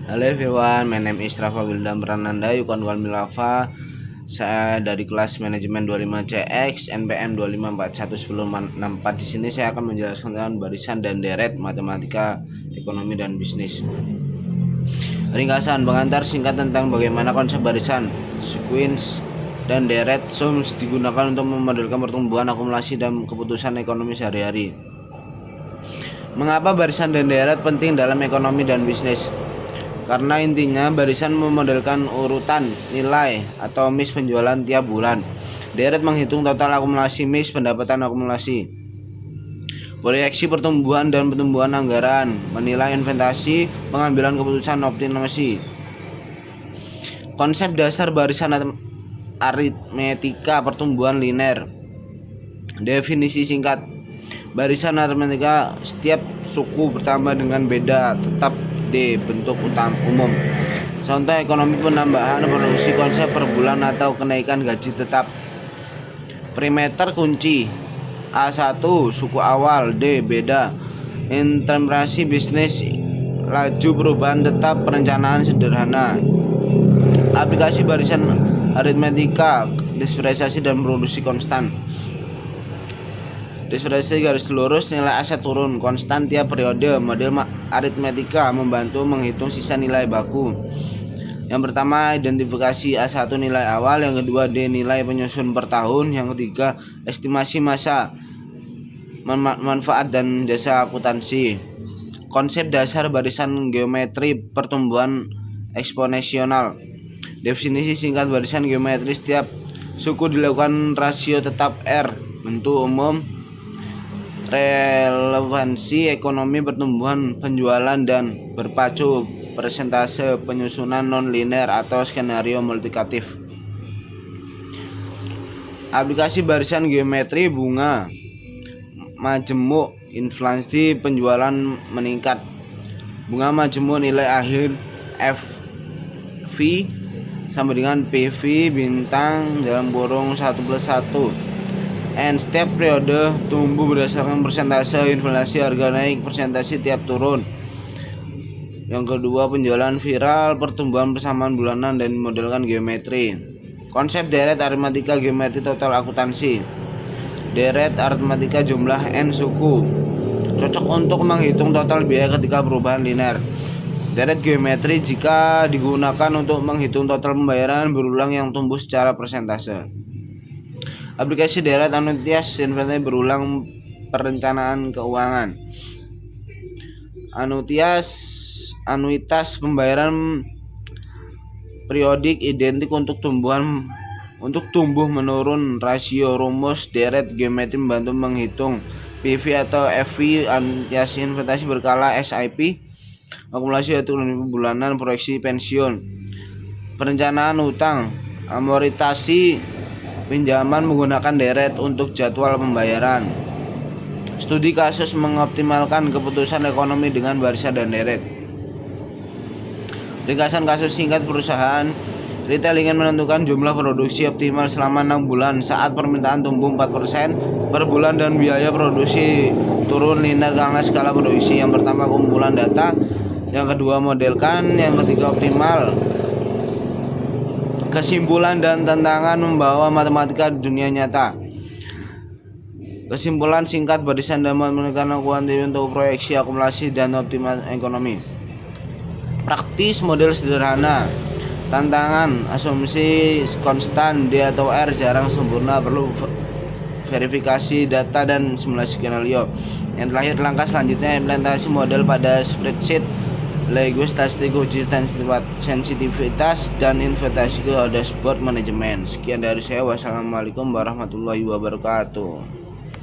Halo everyone, my name is Rafa Wildan Prananda. You can call me Rafa. Saya dari kelas manajemen 25CX NPM 25411064. Di sini saya akan menjelaskan tentang barisan dan deret matematika, ekonomi dan bisnis. Ringkasan pengantar singkat tentang bagaimana konsep barisan, sequence, dan deret sums digunakan untuk memodelkan pertumbuhan, akumulasi, dan keputusan ekonomi sehari-hari. Mengapa barisan dan deret penting dalam ekonomi dan bisnis? Karena intinya barisan memodelkan urutan nilai atau mix penjualan tiap bulan. Deret menghitung total akumulasi mix pendapatan akumulasi. Proyeksi pertumbuhan dan pertumbuhan anggaran, menilai investasi, pengambilan keputusan optimasi. Konsep dasar barisan aritmetika pertumbuhan linear. Definisi singkat. Barisan aritmetika setiap suku bertambah dengan beda tetap D bentuk umum. Contoh ekonomi penambahan produksi konsep per bulan atau kenaikan gaji tetap. Perimeter kunci A1 suku awal, D beda. Interpretasi bisnis laju perubahan tetap perencanaan sederhana. Aplikasi barisan aritmetika dispersi dan produksi konstan. Dispersi garis lurus nilai aset turun konstan tiap periode. Model aritmetika membantu menghitung sisa nilai baku. Yang pertama identifikasi A1 nilai awal, yang kedua D nilai penyusun per tahun, yang ketiga estimasi masa manfaat dan jasa akuntansi. Konsep dasar barisan geometri pertumbuhan eksponensial. Definisi singkat barisan geometri setiap suku dilakukan rasio tetap R. Bentuk umum relevansi ekonomi pertumbuhan penjualan dan berpacu persentase penyusunan non-linear atau skenario multiplikatif. Aplikasi barisan geometri bunga majemuk inflasi penjualan meningkat. Bunga majemuk nilai akhir FV sama dengan PV bintang dalam kurung 1+1. Setiap periode tumbuh berdasarkan persentase inflasi, harga naik persentase tiap turun. Yang kedua penjualan viral, pertumbuhan persamaan bulanan dan modelkan geometri. Konsep deret aritmetika geometri total akuntansi. Deret aritmetika jumlah n suku, cocok untuk menghitung total biaya ketika perubahan linear. Deret geometri jika digunakan untuk menghitung total pembayaran berulang yang tumbuh secara persentase. Aplikasi deret anuitas investasi berulang perencanaan keuangan. Anuitas pembayaran periodik identik untuk tumbuh menurun rasio. Rumus deret geometri membantu menghitung PV atau FV. Anuitas investasi berkala SIP. Akumulasi yaitu bulanan proyeksi pensiun. Perencanaan hutang, amortisasi pinjaman menggunakan deret untuk jadwal pembayaran. Studi kasus mengoptimalkan keputusan ekonomi dengan barisan dan deret. Ringkasan kasus singkat perusahaan retail ingin menentukan jumlah produksi optimal selama 6 bulan saat permintaan tumbuh 4% per bulan dan biaya produksi turun linear karena skala produksi. Yang pertama kumpulan data, yang kedua modelkan, yang ketiga optimal. Kesimpulan dan tantangan membawa matematika dunia nyata. Kesimpulan singkat barisan dan matematika kuantitatif untuk proyeksi akumulasi dan optimal ekonomi. Praktis model sederhana. Tantangan asumsi konstan D atau R jarang sempurna, perlu verifikasi data dan simulasi skenario. Yang terakhir langkah selanjutnya implementasi model pada spreadsheet, language statistik, uji sensitivitas dan investasi ke dashboard manajemen. Sekian dari saya. Wassalamualaikum warahmatullahi wabarakatuh.